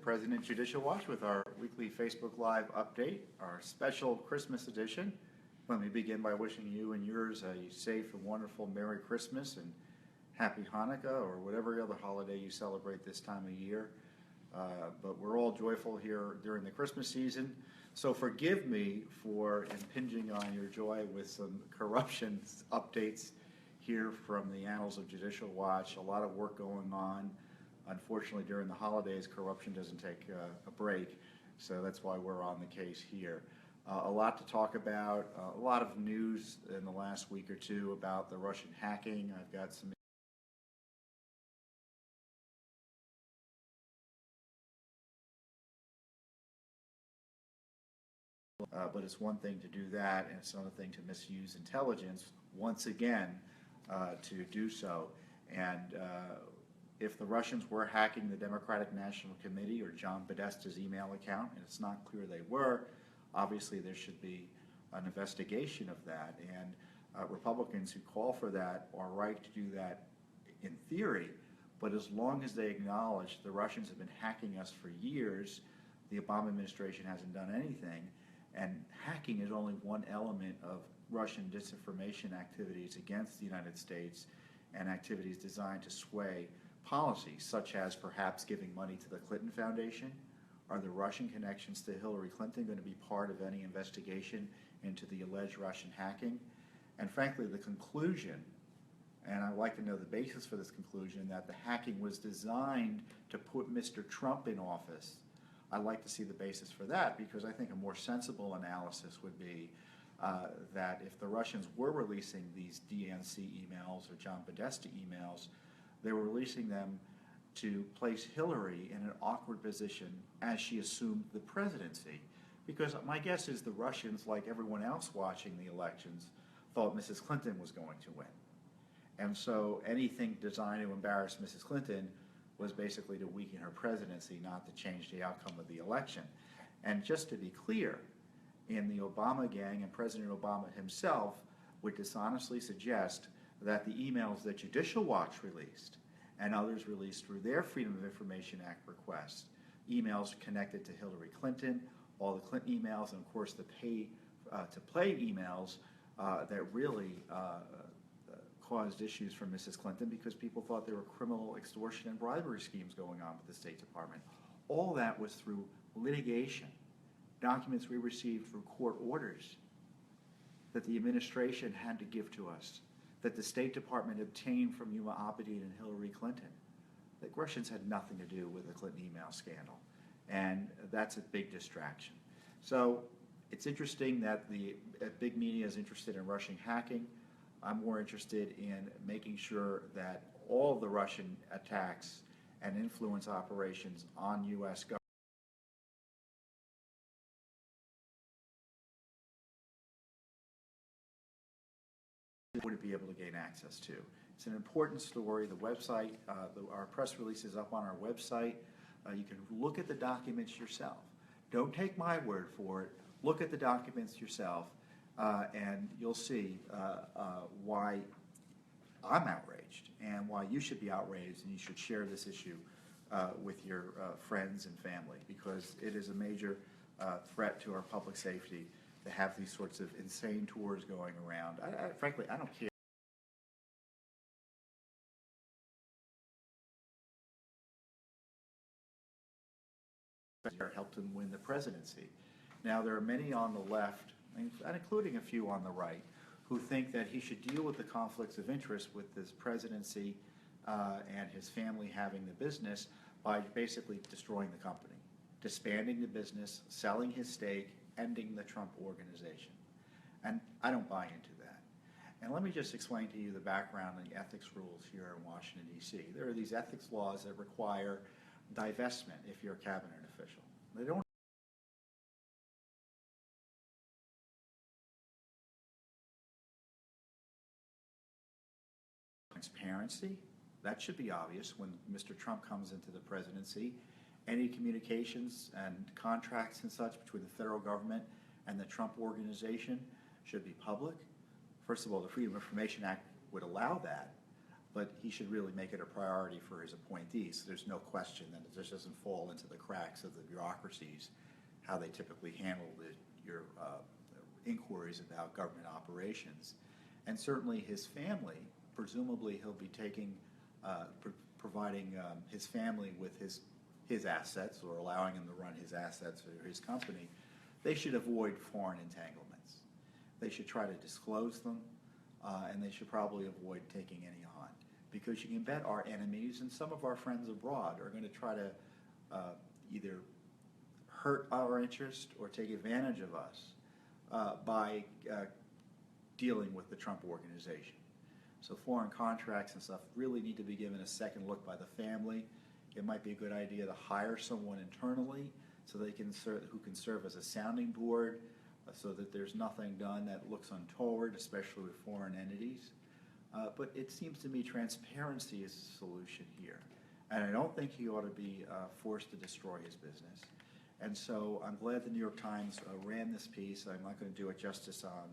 President Judicial Watch with our weekly Facebook Live update, our special Christmas edition. Let me begin by wishing you and yours a safe and wonderful Merry Christmas and Happy Hanukkah or whatever other holiday you celebrate this time of year. But we're all joyful here during the Christmas season. So forgive me for impinging on your joy with some corruption updates here from the annals of Judicial Watch. A lot of work going on. Unfortunately, during the holidays, corruption doesn't take a break, so that's why we're on the case here. A lot to talk about, a lot of news in the last week or two about the Russian hacking. I've got some but it's one thing to do that, and it's another thing to misuse intelligence, once again, to do so. And if the Russians were hacking the Democratic National Committee or John Podesta's email account, and it's not clear they were, obviously there should be an investigation of that. And Republicans who call for that are right to do that in theory, but as long as they acknowledge the Russians have been hacking us for years, the Obama administration hasn't done anything, and hacking is only one element of Russian disinformation activities against the United States and activities designed to sway policies, such as perhaps giving money to the Clinton Foundation. Are the Russian connections to Hillary Clinton going to be part of any investigation into the alleged Russian hacking? And frankly, the conclusion, and I'd like to know the basis for this conclusion, that the hacking was designed to put Mr. Trump in office. I'd like to see the basis for that, because I think a more sensible analysis would be that if the Russians were releasing these DNC emails or John Podesta emails, they were releasing them to place Hillary in an awkward position as she assumed the presidency. Because my guess is the Russians, like everyone else watching the elections, thought Mrs. Clinton was going to win. And so anything designed to embarrass Mrs. Clinton was basically to weaken her presidency, not to change the outcome of the election. And just to be clear, in the Obama gang, and President Obama himself would dishonestly suggest that the emails that Judicial Watch released and others released through their Freedom of Information Act requests, emails connected to Hillary Clinton, all the Clinton emails, and of course the pay-to-play emails that really caused issues for Mrs. Clinton because people thought there were criminal extortion and bribery schemes going on with the State Department. All that was through litigation, documents we received through court orders that the administration had to give to us, that the State Department obtained from Huma Abedin and Hillary Clinton. The Russians had nothing to do with the Clinton email scandal, and that's a big distraction. So it's interesting that the big media is interested in Russian hacking. I'm more interested in making sure that all of the Russian attacks and influence operations on U.S. government would be able to gain access to. It's an important story. The website, our press release is up on our website. You can look at the documents yourself. Don't take my word for it. Look at the documents yourself, and you'll see why I'm outraged and why you should be outraged, and you should share this issue with your friends and family, because it is a major threat to our public safety to have these sorts of insane tours going around. Frankly, I don't care. Helped him win the presidency. Now, there are many on the left, and including a few on the right, who think that he should deal with the conflicts of interest with this presidency and his family having the business by basically destroying the company, disbanding the business, selling his stake, ending the Trump organization. And I don't buy into that. And let me just explain to you the background and the ethics rules here in Washington, D.C. There are these ethics laws that require divestment if you're a cabinet official. They don't transparency. That should be obvious when Mr. Trump comes into the presidency. Any communications and contracts and such between the federal government and the Trump organization should be public. First of all, the Freedom of Information Act would allow that. but he should really make it a priority for his appointees. So there's no question that it just doesn't fall into the cracks of the bureaucracies, how they typically handle your inquiries about government operations. And certainly his family, presumably he'll be providing his family with his assets, or allowing him to run his assets or his company. They should avoid foreign entanglements. They should try to disclose them, and they should probably avoid taking any on. Because you can bet our enemies and some of our friends abroad are going to try to either hurt our interest or take advantage of us by dealing with the Trump organization. So foreign contracts and stuff really need to be given a second look by the family. It might be a good idea to hire someone internally so they can who can serve as a sounding board, so that there's nothing done that looks untoward, especially with foreign entities. But it seems to me transparency is the solution here. And I don't think he ought to be forced to destroy his business. And so I'm glad the New York Times ran this piece. I'm not going to do it justice on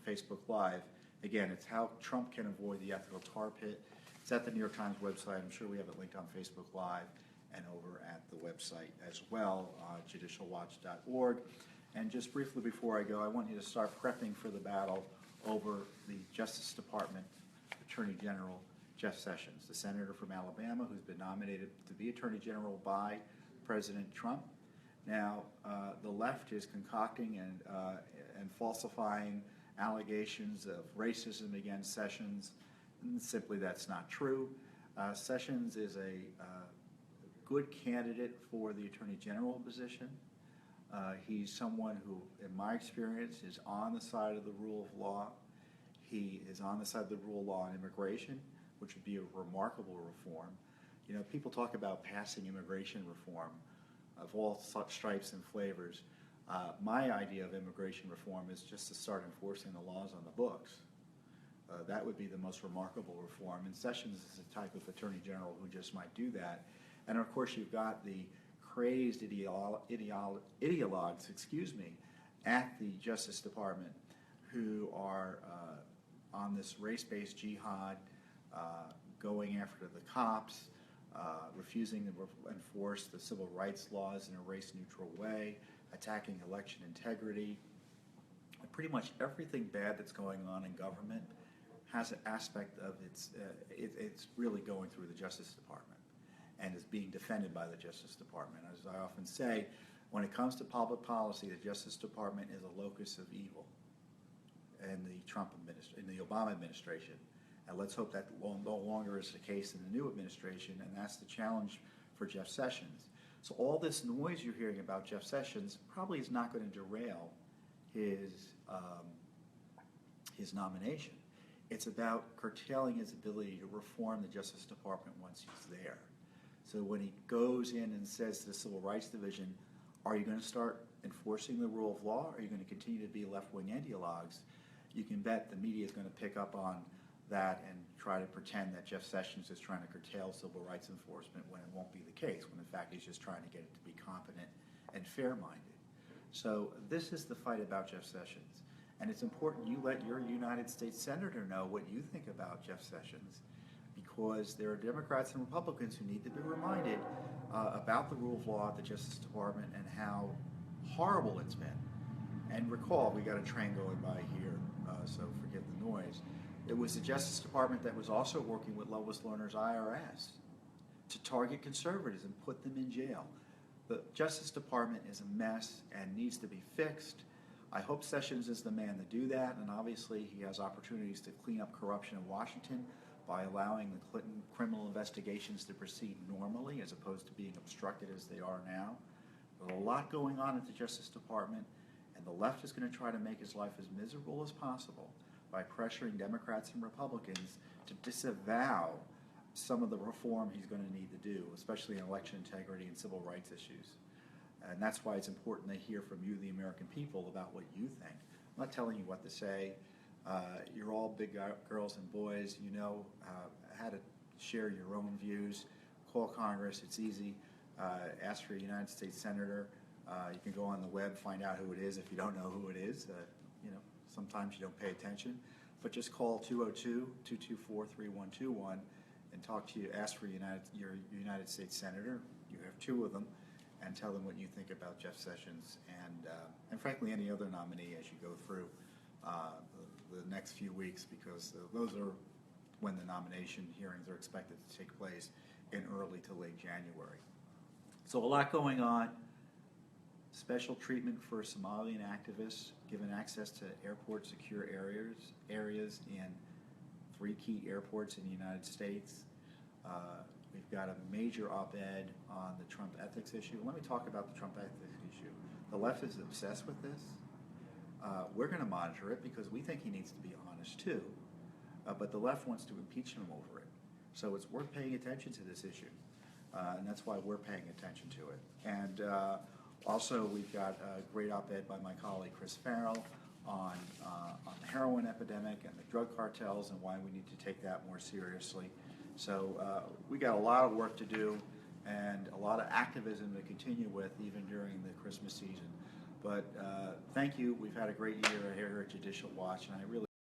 Facebook Live. Again, it's how Trump can avoid the ethical tar pit. It's at the New York Times website. I'm sure we have it linked on Facebook Live and over at the website as well, judicialwatch.org. And just briefly before I go, I want you to start prepping for the battle over the Justice Department Attorney General Jeff Sessions, the senator from Alabama who's been nominated to be Attorney General by President Trump. Now, the left is concocting and falsifying allegations of racism against Sessions. And simply, that's not true. Sessions is a good candidate for the Attorney General position. He's someone who, in my experience, is on the side of the rule of law. He is on the side of the rule of law on immigration, which would be a remarkable reform. You know, people talk about passing immigration reform of all such stripes and flavors. My idea of immigration reform is just to start enforcing the laws on the books. That would be the most remarkable reform. And Sessions is the type of Attorney General who just might do that. And of course, you've got the crazed ideologues, at the Justice Department who are on this race-based jihad, going after the cops, refusing to enforce the civil rights laws in a race-neutral way, attacking election integrity. Pretty much everything bad that's going on in government has an aspect of it's really going through the Justice Department and is being defended by the Justice Department. As I often say, when it comes to public policy, the Justice Department is a locus of evil in the Obama administration. And let's hope that no longer is the case in the new administration, and that's the challenge for Jeff Sessions. So all this noise you're hearing about Jeff Sessions probably is not going to derail his nomination. It's about curtailing his ability to reform the Justice Department once he's there. So when he goes in and says to the Civil Rights Division, are you going to start enforcing the rule of law, or are you going to continue to be left-wing ideologues? You can bet the media is going to pick up on that and try to pretend that Jeff Sessions is trying to curtail civil rights enforcement when it won't be the case, when in fact he's just trying to get it to be competent and fair-minded. So this is the fight about Jeff Sessions. And it's important you let your United States Senator know what you think about Jeff Sessions, because there are Democrats and Republicans who need to be reminded about the rule of law at the Justice Department and how horrible it's been. And recall, we got a train going by here, so forgive the noise. It was the Justice Department that was also working with Lois Lerner's IRS to target conservatives and put them in jail. The Justice Department is a mess and needs to be fixed. I hope Sessions is the man to do that, and obviously he has opportunities to clean up corruption in Washington by allowing the Clinton criminal investigations to proceed normally as opposed to being obstructed as they are now. There's a lot going on at the Justice Department, and the left is going to try to make his life as miserable as possible by pressuring Democrats and Republicans to disavow some of the reform he's going to need to do, especially in election integrity and civil rights issues. And that's why it's important to hear from you, the American people, about what you think. I'm not telling you what to say. You're all big girls and boys. You know how to share your own views. Call Congress. It's easy. Ask for a United States Senator. You can go on the web, find out who it is if you don't know who it is. You know, sometimes you don't pay attention. But just call 202-224-3121 and talk to you, ask for your United States Senator, you have two of them, and tell them what you think about Jeff Sessions and frankly any other nominee as you go through the next few weeks, because those are when the nomination hearings are expected to take place in early to late January. So a lot going on. Special treatment for Somalian activists, given access to airport secure areas in 3 key airports in the United States. We've got a major op-ed on the Trump ethics issue. Let me talk about the Trump ethics issue. The left is obsessed with this. We're going to monitor it because we think he needs to be honest too, but the left wants to impeach him over it. So it's worth paying attention to this issue, and that's why we're paying attention to it. And also, we've got a great op-ed by my colleague Chris Farrell on the heroin epidemic and the drug cartels and why we need to take that more seriously. So we got a lot of work to do and a lot of activism to continue with even during the Christmas season. But thank you. We've had a great year here at Judicial Watch, and I really